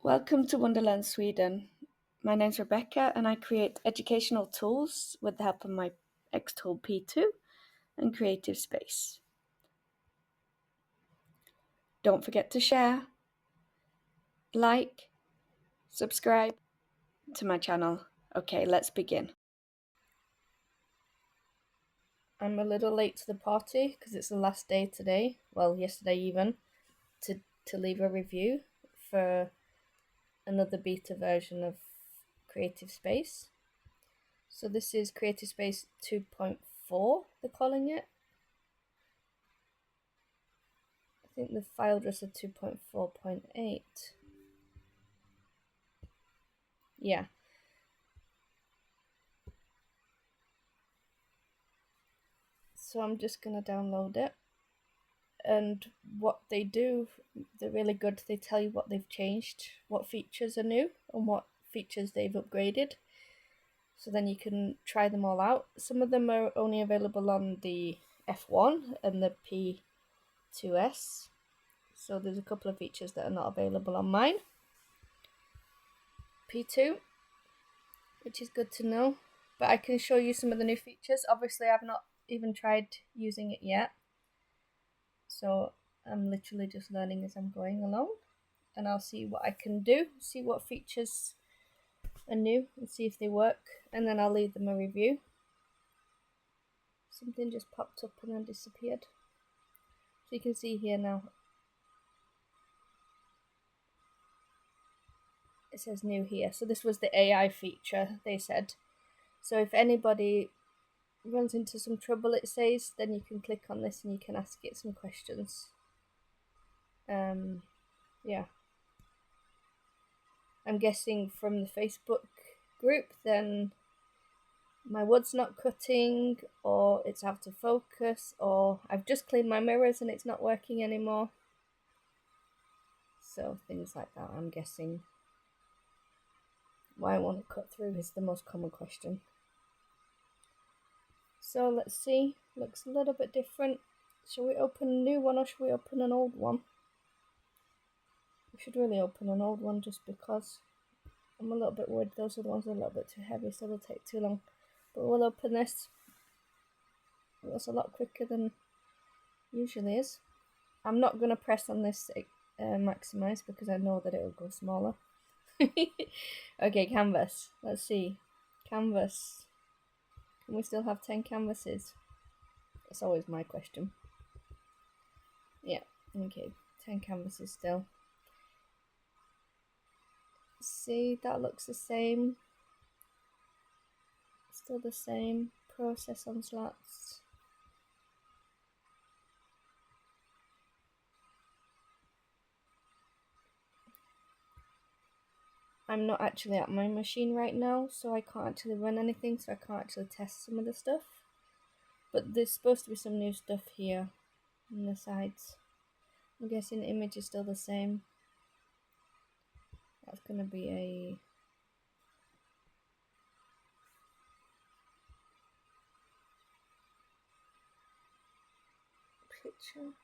Welcome to Wonderland Sweden. My name's Rebecca and I create educational tools with the help of my XTool P2 and Creative Space. Don't forget to share, like, subscribe to my channel. Okay, let's begin. I'm a little late to the party because it's the last day today, well yesterday even, to leave a review for another beta version of Creative Space. So this is Creative Space 2.4, they're calling it. I think the file address is 2.4.8. Yeah. So I'm just going to download it. And what they do, they're really good. They tell you what they've changed, what features are new, and what features they've upgraded. So then you can try them all out. Some of them are only available on the F1 and the P2S. So there's a couple of features that are not available on mine. P2, which is good to know. But I can show you some of the new features. Obviously, I've not even tried using it yet. So I'm literally just learning as I'm going along. And I'll see what I can do, see what features are new, and see if they work. And then I'll leave them a review. Something just popped up and then disappeared. So you can see here now. It says new here. So this was the AI feature, they said. So if anybody runs into some trouble, it says, then you can click on this and you can ask it some questions. Yeah. I'm guessing from the Facebook group, then my wood's not cutting, or it's out of focus, or I've just cleaned my mirrors and it's not working anymore. So things like that, I'm guessing. Why I want to cut through is the most common question. So let's see, looks a little bit different. Shall we open a new one or should we open an old one? We should really open an old one just because I'm a little bit worried those are the ones that are a little bit too heavy, so they'll take too long. But we'll open this. That's a lot quicker than usually is. I'm not going to press on this maximize because I know that it will go smaller. Okay, canvas. Let's see. Canvas. Can we still have 10 canvases? That's always my question. Yeah, okay. 10 canvases still. See, that looks the same. Still the same. Process on slats. I'm not actually at my machine right now, so I can't actually run anything, so I can't actually test some of the stuff. But there's supposed to be some new stuff here on the sides. I'm guessing the image is still the same. That's going to be a picture.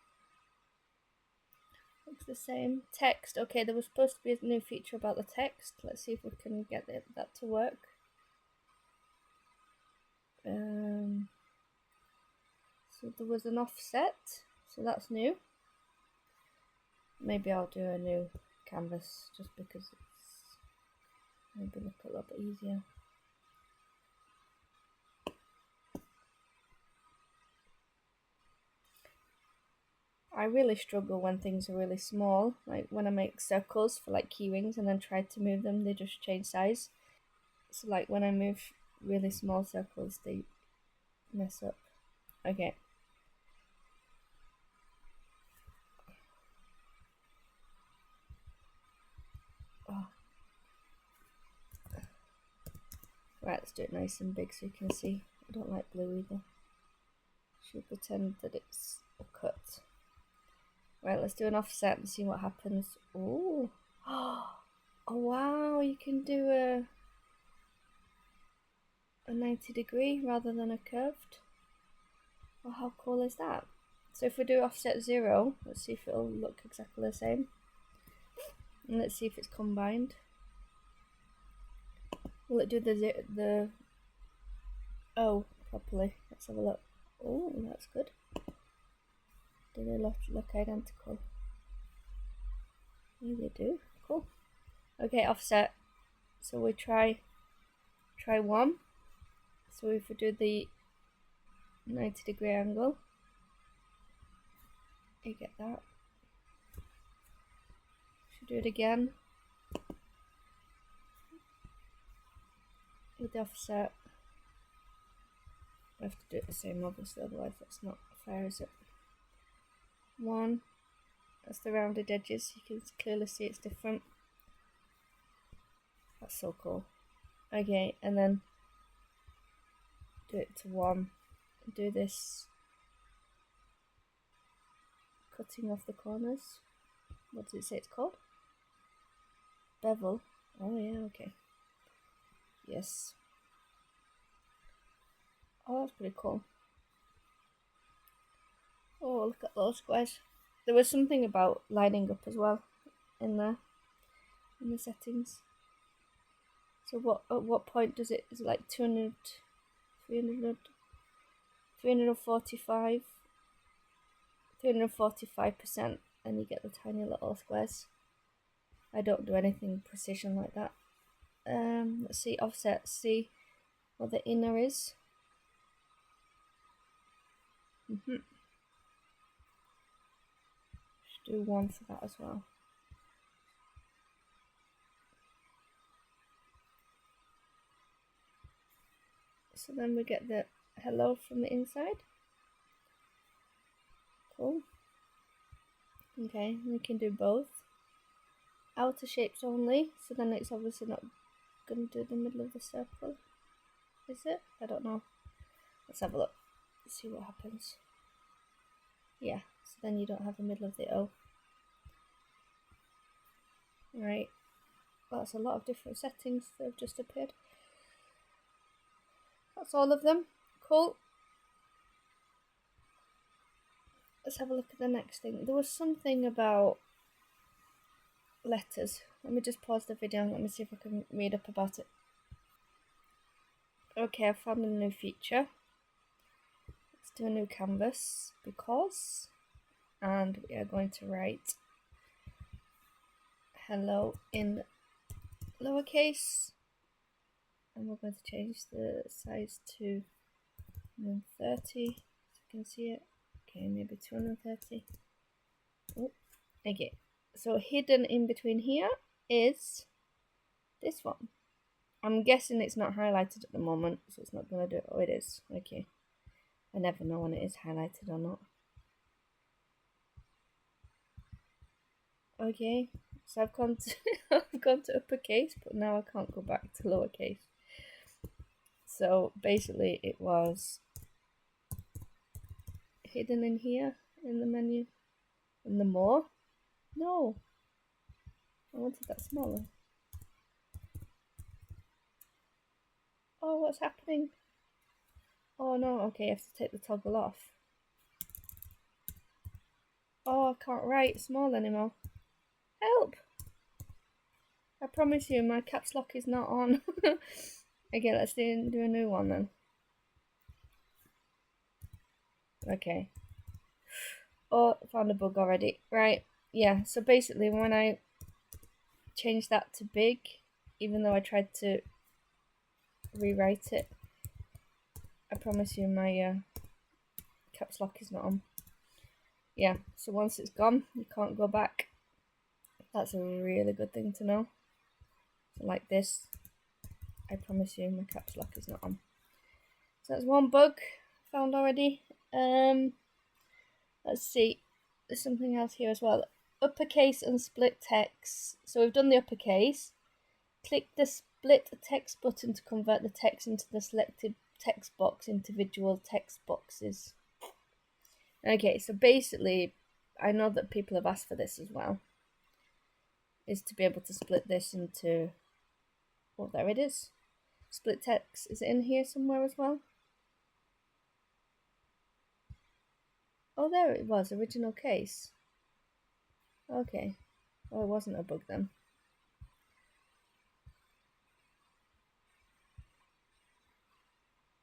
Looks the same. Text. Okay, there was supposed to be a new feature about the text. Let's see if we can get that to work. So there was an offset, so that's new. Maybe I'll do a new canvas just because it's maybe look a little bit easier. I really struggle when things are really small, like when I make circles for like key rings and then try to move them, they just change size. So like when I move really small circles, they mess up. Okay. Oh. Right, let's do it nice and big so you can see. I don't like blue either. Should we pretend that it's a cut? Right, let's do an offset and see what happens. Oh, oh wow, you can do a 90 degree rather than a curved. Well, how cool is that? So if we do offset 0, let's see if it'll look exactly the same. And let's see if it's combined. Will it do the O properly? Let's have a look. Oh, that's good. Do they look identical? Yeah, they do. Cool. Okay, offset. So we try 1. So if we do the 90-degree angle, you get that. Should do it again with the offset. I have to do it the same, obviously, otherwise that's not fair, is it? 1. That's the rounded edges. You can clearly see it's different. That's so cool. Okay, and then do it to 1. Do this cutting off the corners. What does it say it's called? Bevel. Oh yeah, okay. Yes. Oh, that's pretty cool. Oh, look at those squares. There was something about lining up as well in there, in the settings. So at what point does it, is it like 200, 300, 345, 345%, and you get the tiny little squares. I don't do anything precision like that. Let's see, offset, see what the inner is. Should do 1 for that as well. So then we get the hello from the inside. Cool. Okay, we can do both. Outer shapes only, so then it's obviously not going to do the middle of the circle. Is it? I don't know. Let's have a look. Let's see what happens. Yeah, so then you don't have the middle of the O. Right. That's a lot of different settings that have just appeared. That's all of them. Cool. Let's have a look at the next thing. There was something about letters. Let me just pause the video and let me see if I can read up about it. Okay, I found a new feature. Let's do a new canvas because, and we are going to write hello in lowercase, and we're going to change the size to 130 so you can see it. Okay, maybe 230. Oh, okay. So hidden in between here is this one. I'm guessing it's not highlighted at the moment, so it's not going to do it. Oh, it is. Okay. I never know when it is highlighted or not. Okay, so I've gone to I've gone to uppercase, but now I can't go back to lowercase. So basically, it was hidden in here in the menu, in the more. No, I wanted that smaller. Oh, what's happening? Oh no, okay, I have to take the toggle off. Oh, I can't write small anymore. Help! I promise you, my caps lock is not on. Okay, let's do a new one then. Okay. Oh, found a bug already. Right, yeah, so basically when I changed that to big, even though I tried to rewrite it, I promise you my caps lock is not on. Yeah, so once it's gone, you can't go back. That's a really good thing to know. So like this, I promise you my caps lock is not on. So that's one bug found already. Let's see, there's something else here as well. Uppercase and split text. So we've done the uppercase. Click the split text button to convert the text into the selected text box individual text boxes. Okay, so basically, I know that people have asked for this as well, is to be able to split this into, oh, there it is. Split text, is it in here somewhere as well? Oh, there it was, original case. Okay, Well, it wasn't a bug then.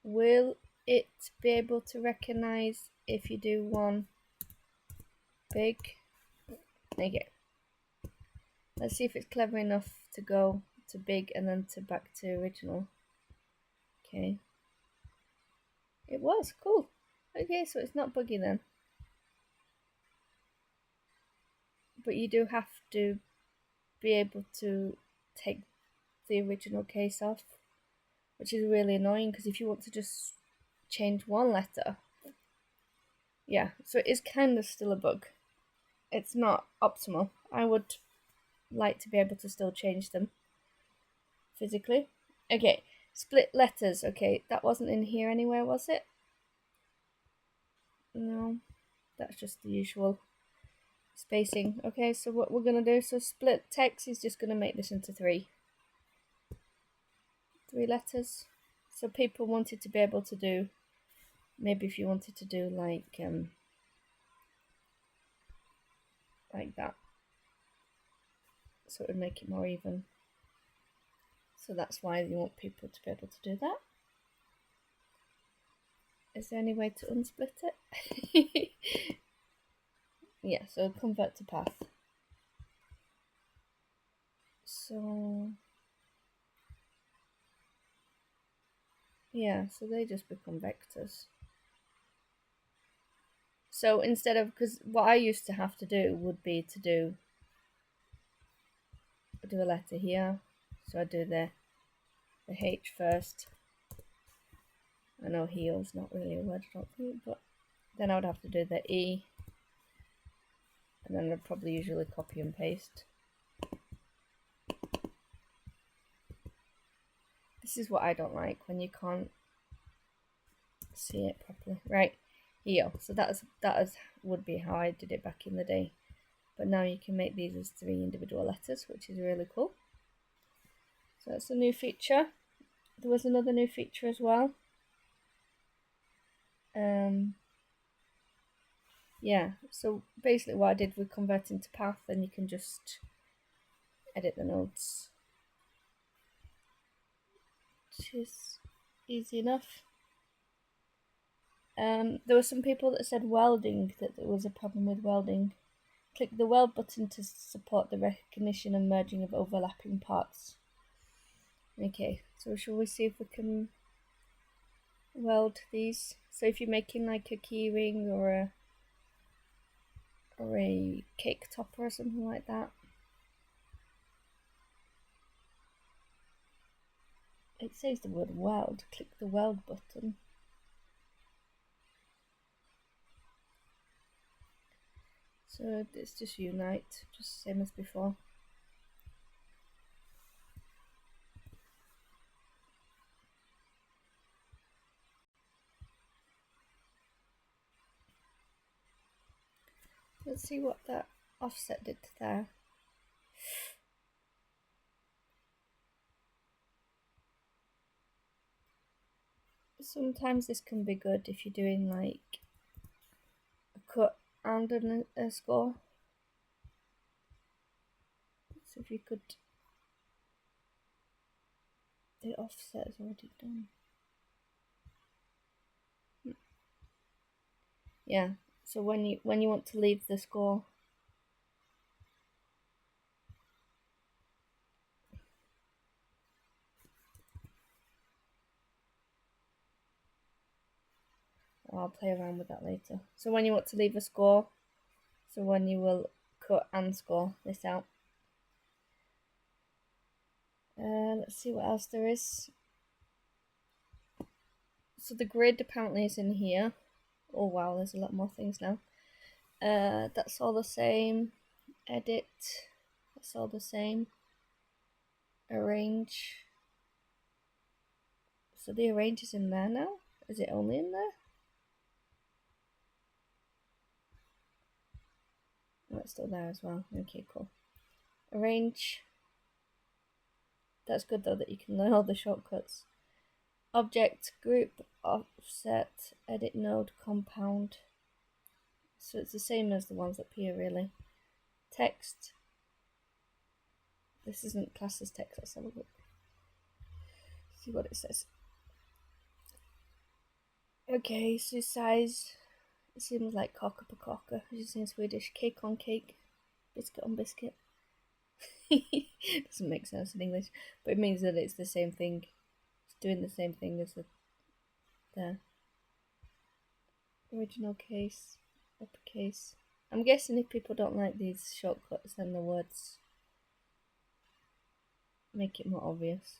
Will it be able to recognize if you do one big? Okay. Let's see if it's clever enough to go to big and then to back to original. Okay. It was cool. Okay, so it's not buggy then. But you do have to be able to take the original case off, which is really annoying because if you want to just change one letter, yeah, so it is kind of still a bug. It's not optimal. I would like to be able to still change them physically. Okay, split letters. Okay, that wasn't in here anywhere, was it? No, that's just the usual spacing. Okay, so what we're gonna do, so split text is just gonna make this into three letters. So people wanted to be able to do, maybe if you wanted to do like that, so it would make it more even. So that's why you want people to be able to do that. Is there any way to unsplit it? Yeah, so convert to path. So yeah, so they just become vectors. So instead of, because what I used to have to do would be to do a letter here. So I do the H first. I know heel's not really a word, I don't think, but then I would have to do the E, and then I'd probably usually copy and paste. This is what I don't like, when you can't see it properly. Right, heel. So that would be how I did it back in the day. But now you can make these as 3 individual letters, which is really cool. So that's a new feature. There was another new feature as well. Yeah, so basically what I did with converting to path, then you can just edit the nodes, which is easy enough. There were some people that said welding, that there was a problem with welding. Click the weld button to support the recognition and merging of overlapping parts. Okay, so shall we see if we can weld these? So if you're making like a key ring or a cake topper or something like that, it says the word weld. Click the weld button. So it's just unite, just same as before. Let's see what that offset did there. Sometimes this can be good if you're doing like a cut and a score. So if you could, the offset is already done. Yeah, so when you want to leave the score, I'll play around with that later. So when you want to leave a score, so when you will cut and score this out. Let's see what else there is. So the grid apparently is in here. Oh wow, there's a lot more things now. That's all the same. Edit, that's all the same. Arrange. So the arrange is in there now? Is it only in there? Oh, it's still there as well. Okay, cool. Arrange. That's good though that you can learn all the shortcuts. Object, group, offset, edit node, compound. So it's the same as the ones up here really. Text. This isn't classed as text. Let's have a look. See what it says. Okay, so size. It seems like kaka på kaka, as you say in Swedish. Cake on cake, biscuit on biscuit. Doesn't make sense in English, but it means that it's the same thing. It's doing the same thing as the original case, uppercase. I'm guessing if people don't like these shortcuts, then the words make it more obvious.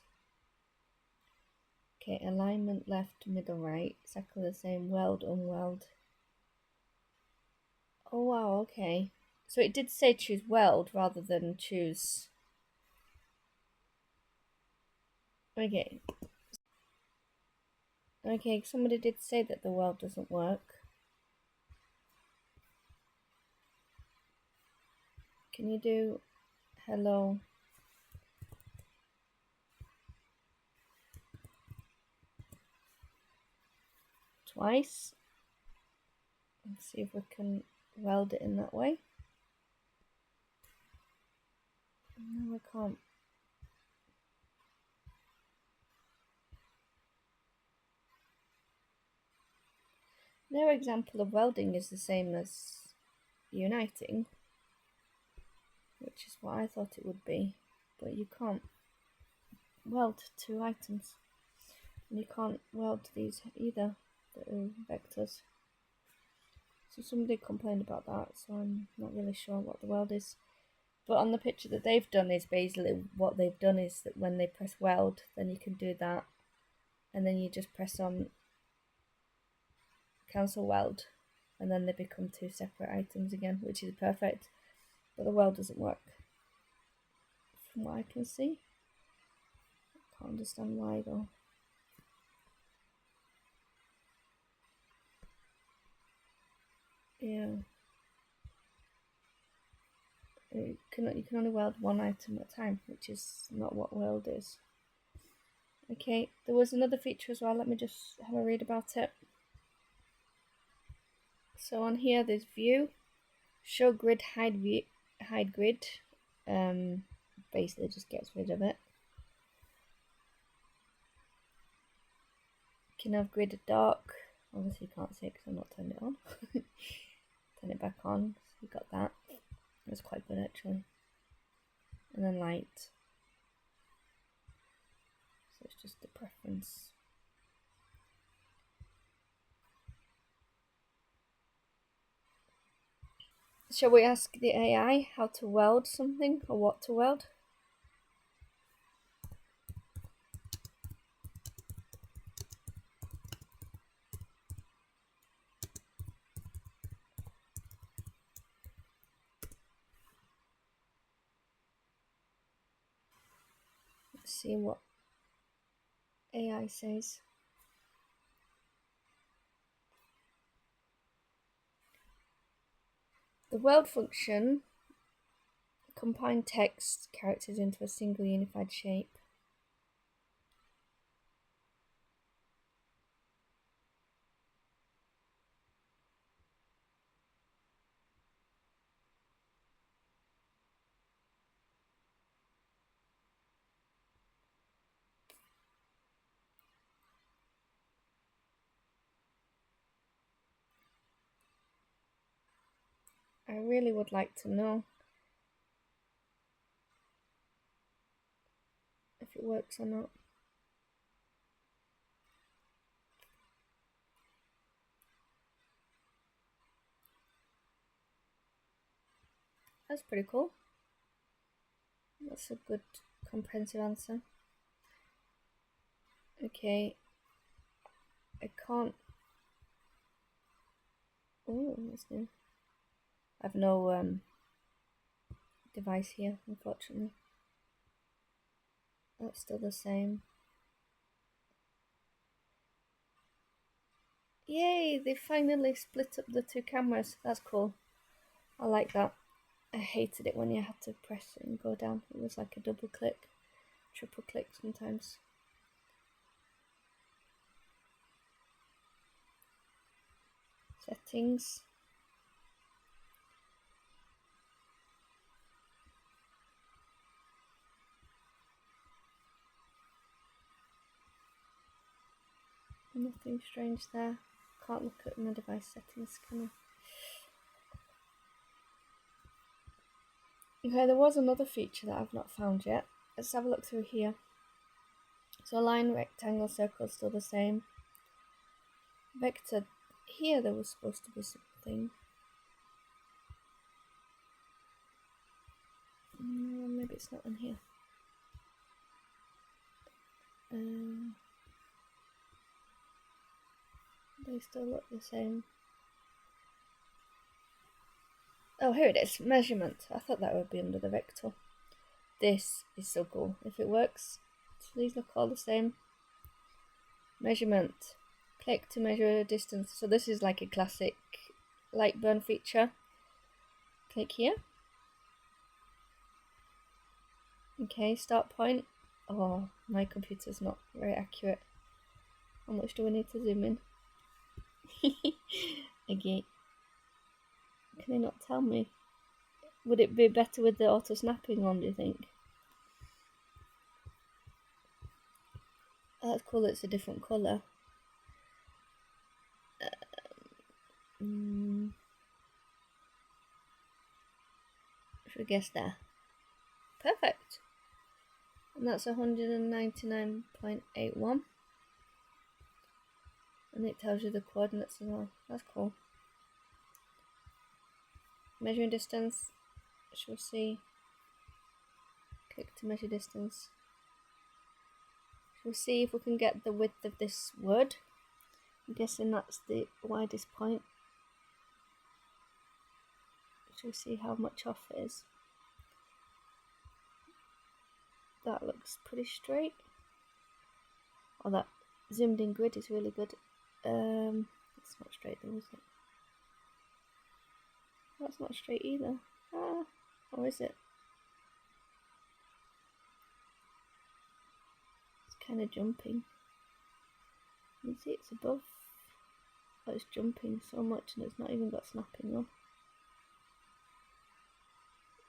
Okay, alignment left, middle, right, exactly the same. Weld, unweld. Oh wow, okay. So it did say choose weld rather than choose. Okay. Okay, somebody did say that the weld doesn't work. Can you do hello? Twice. Let's see if we can weld it in that way. No, I can't. Their example of welding is the same as uniting, which is what I thought it would be, but you can't weld two items, and you can't weld these either, the vectors. So somebody complained about that, so I'm not really sure what the weld is. But on the picture that they've done is basically what they've done is that when they press weld, then you can do that, and then you just press on cancel weld, and then they become two separate items again, which is perfect. But the weld doesn't work, from what I can see. I can't understand why though. Yeah. You can only weld one item at a time, which is not what weld is. Okay, there was another feature as well. Let me just have a read about it. So on here, there's view, show grid, hide grid. Basically just gets rid of it. You can have grid dark. Obviously you can't see it because I'm not turning it on. Turn it back on. So you got that. That's quite good actually. And then light. So it's just the preference. Shall we ask the AI how to weld something or what to weld? Let's see what AI says. The weld function combines text characters into a single unified shape. I really would like to know if it works or not. That's pretty cool. That's a good comprehensive answer. Okay, I can't. Oh, that's new. I have no device here, unfortunately. That's still the same. Yay, they finally split up the two cameras. That's cool. I like that. I hated it when you had to press it and go down. It was like a double click, triple click sometimes. Settings. Nothing strange there. Can't look at my device settings, can I? Okay, there was another feature that I've not found yet. Let's have a look through here. So line, rectangle, circle still the same. Vector, here there was supposed to be something. No, maybe it's not in here. They still look the same. Oh, here it is. Measurement. I thought that would be under the vector. This is so cool. If it works, so these look all the same. Measurement. Click to measure distance. So this is like a classic light burn feature. Click here. Okay, start point. Oh, my computer's not very accurate. How much do we need to zoom in? Okay. Can they not tell me? Would it be better with the auto snapping on, do you think? Oh, that's cool, it's a different colour. Should we guess there? Perfect. And that's 199.81. And it tells you the coordinates as well. That's cool. Measuring distance. Shall we see? Click to measure distance. Shall we see if we can get the width of this word? I'm guessing that's the widest point. Shall we see how much off it is? That looks pretty straight. Oh, that zoomed in grid is really good. It's not straight though, is it? That's not straight either. Ah, or is it? It's kind of jumping. You can see it's above. Oh, it's jumping so much and it's not even got snapping though.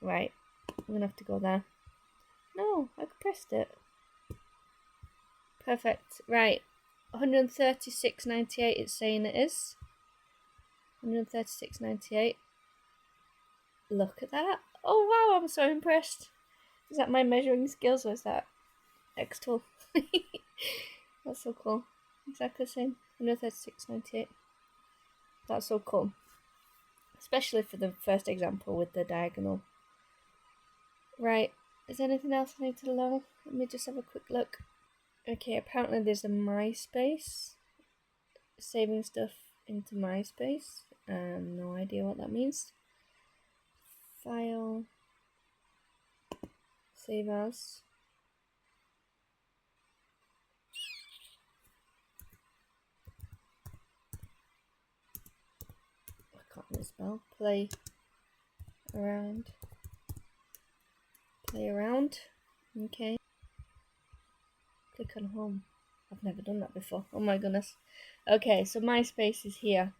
Right, we're gonna have to go there. No, I pressed it. Perfect. Right, 136.98 it's saying it is. 136.98. Look at that. Oh wow, I'm so impressed. Is that my measuring skills or is that XTool? That's so cool. Exactly the same. 136.98. That's so cool. Especially for the first example with the diagonal. Right, is there anything else I need to learn? Let me just have a quick look. Okay, apparently there's a MySpace. Saving stuff into MySpace. No idea what that means. File. Save as. I can't really spell. Play around. Play around. Okay. Click on home. I've never done that before. Oh my goodness. Okay, so MySpace is here.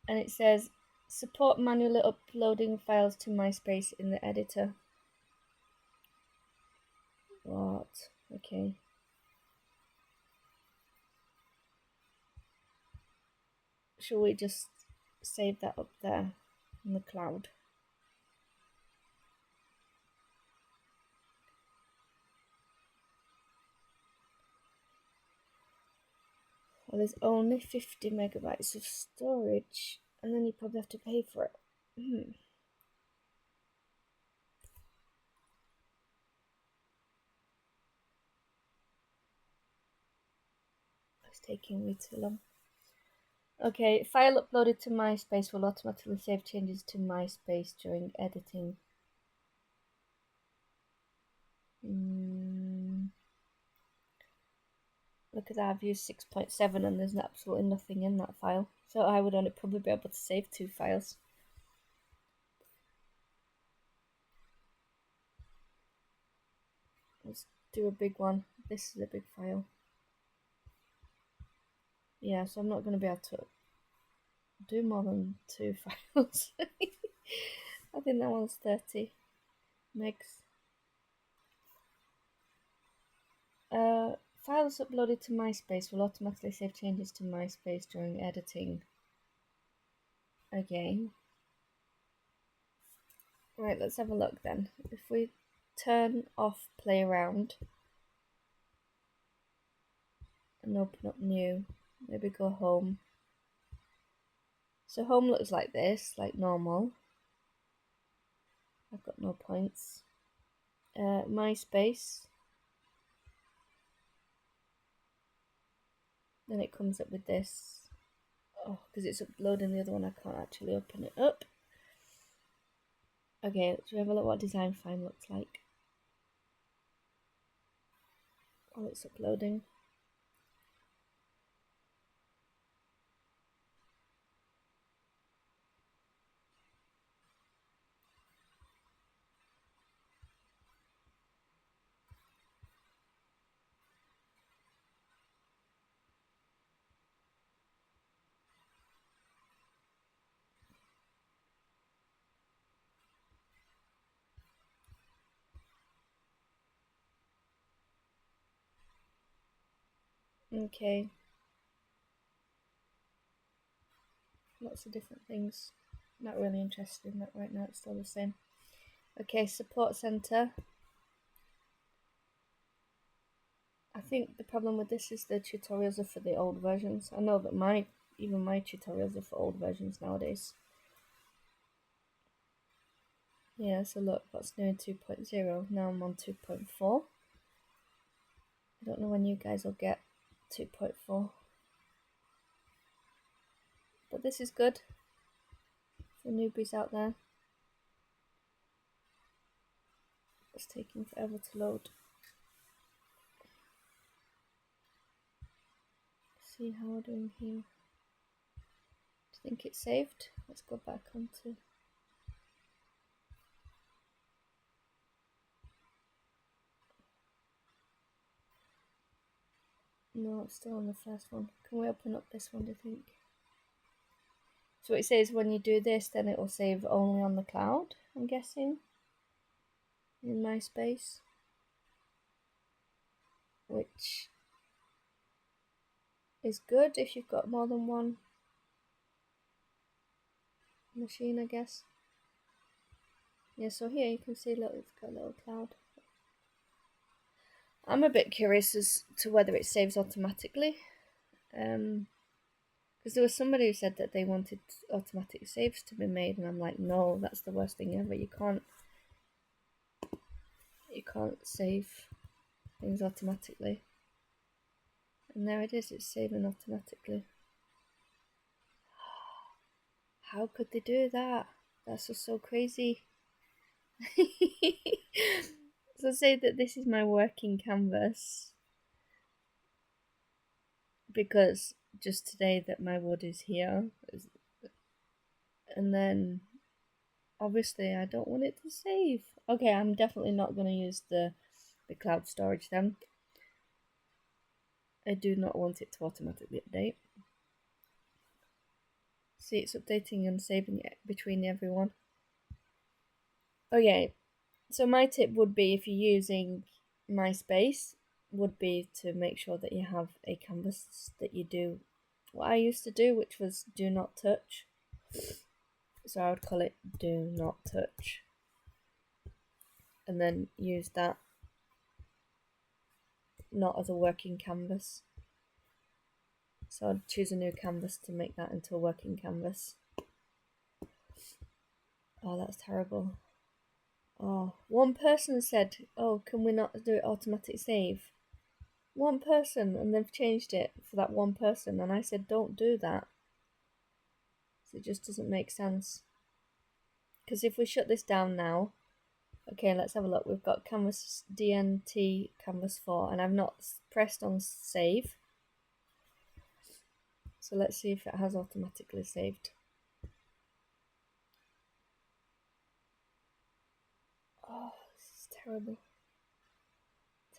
And it says support manually uploading files to MySpace in the editor. What? Okay. Shall we just save that up there in the cloud? Well, there's only 50 megabytes of storage, and then you probably have to pay for it. It's taking way too long. Okay, file uploaded to MySpace will automatically save changes to MySpace during editing. Look at that, I've used 6.7 and there's absolutely nothing in that file. So I would only probably be able to save 2 files. Let's do a big one. This is a big file. Yeah, so I'm not going to be able to do more than 2 files. I think that one's 30 megs. File files uploaded to MySpace will automatically save changes to MySpace during editing. Okay. Right, let's have a look then. If we turn off play around and open up new, maybe go home. So home looks like this, like normal. I've got no points. MySpace. Then it comes up with this. Oh, because it's uploading the other one, I can't actually open it up. Okay, let's have a look what design find looks like while it's uploading. Okay. Lots of different things. Not really interested in that right now, it's still the same. Okay, support center. I think the problem with this is the tutorials are for the old versions. I know that even my tutorials are for old versions nowadays. Yeah, so look, what's new in 2.0? Now I'm on 2.4. I don't know when you guys will get 2.4. But this is good for newbies out there. It's taking forever to load. Let's see how we're doing here. Do you think it's saved? Let's go back onto... No, it's still on the first one. Can we open up this one, do you think? So it says when you do this, then it will save only on the cloud, I'm guessing, in MySpace. Which is good if you've got more than one machine, I guess. Yeah, so here you can see, look, it's got a little cloud. I'm a bit curious as to whether it saves automatically. Because there was somebody who said that they wanted automatic saves to be made, and I'm like, no, that's the worst thing ever. You can't save things automatically. And there it is, it's saving automatically. How could they do that? That's just so crazy. So say that this is my working canvas, because just today that my wood is here, and then obviously I don't want it to save. Okay, I'm definitely not going to use the cloud storage then. I do not want it to automatically update. See, it's updating and saving it between everyone. Okay, so my tip would be, if you're using MySpace, would be to make sure that you have a canvas that you do what I used to do, which was do not touch. So I would call it do not touch, and then use that not as a working canvas. So I'd choose a new canvas to make that into a working canvas. Oh, that's terrible. Oh, one person said, oh, can we not do it automatic save? One person, and they've changed it for that one person, and I said, don't do that. So it just doesn't make sense. Because if we shut this down now, okay, let's have a look. We've got canvas DNT canvas 4, and I've not pressed on save. So let's see if it has automatically saved. Oh, this is terrible.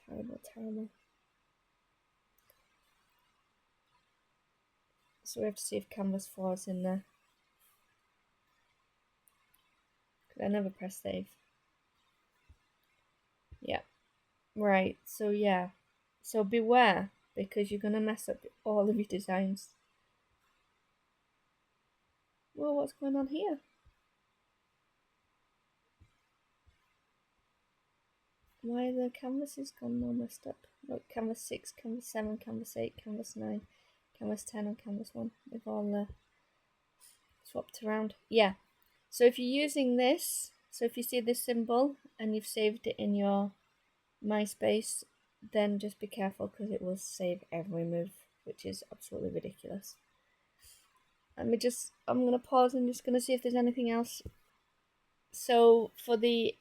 Terrible, terrible. So we have to see if canvas 4 is in there. I never press save. Yeah. Right, so yeah. So beware, because you're going to mess up all of your designs. Well, what's going on here? Why are the canvases gone all messed up? Look, canvas 6, canvas 7, canvas 8, canvas 9, canvas 10 and canvas 1. They've all swapped around. Yeah, so if you're using this, so if you see this symbol and you've saved it in your MySpace, then just be careful because it will save every move, which is absolutely ridiculous. I'm going to pause and just going to see if there's anything else. So for the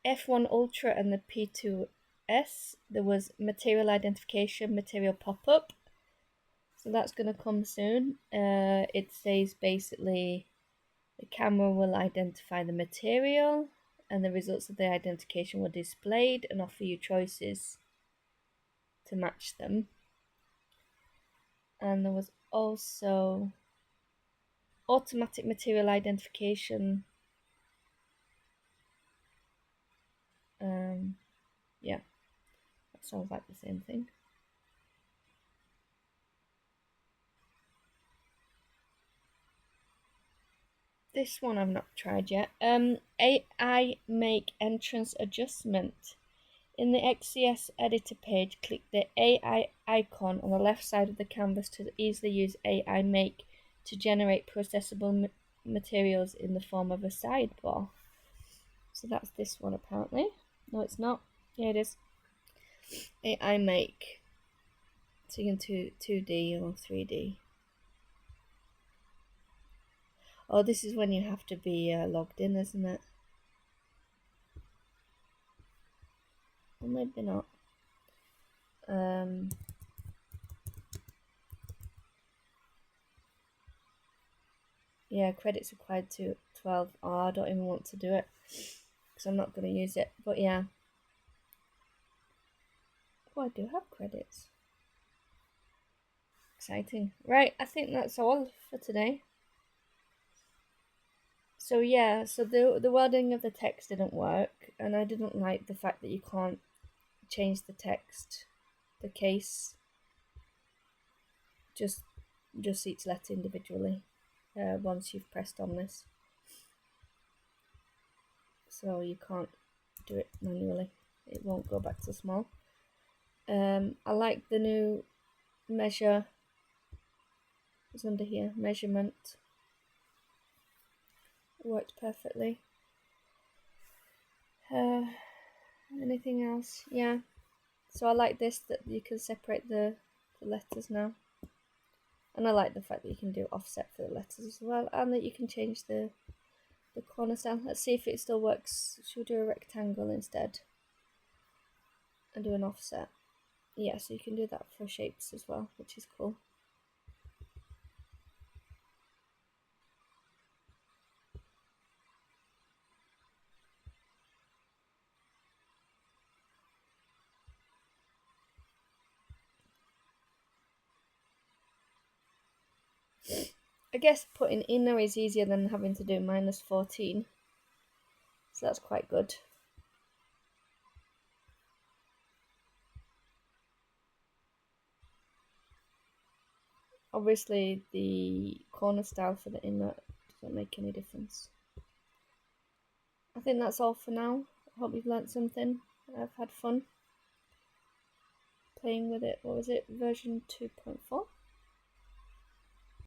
F1 Ultra and the P2S, there was material identification, material pop-up. So that's going to come soon. It says basically the camera will identify the material and the results of the identification were displayed and offer you choices to match them. And there was also automatic material identification. Yeah, that sounds like the same thing. This one I've not tried yet. AI make entrance adjustment. In the XCS editor page, click the AI icon on the left side of the canvas to easily use AI make to generate processable materials in the form of a sidebar. So that's this one apparently. No, it's not. Yeah, it is. AI make. So you can do 2D or 3D. Oh, this is when you have to be logged in, isn't it? Or maybe not. Yeah, credits required to 12. Oh, I don't even want to do it because I'm not going to use it. But yeah. Oh, I do have credits. Exciting. Right, I think that's all for today. So yeah, so the wording of the text didn't work, and I didn't like the fact that you can't change the text, the case, just each letter individually once you've pressed on this. So you can't do it manually. It won't go back to small. I like the new measure. It's under here, measurement. It worked perfectly. Anything else? Yeah. So I like this, that you can separate the letters now. And I like the fact that you can do offset for the letters as well, and that you can change the corner style. Let's see if it still works. Should we do a rectangle instead and do an offset? Yeah, so you can do that for shapes as well, which is cool. I guess putting inner is easier than having to do -14, so that's quite good. Obviously the corner style for the inner doesn't make any difference. I think that's all for now. I hope you've learnt something. I've had fun playing with it. What was it? Version 2.4?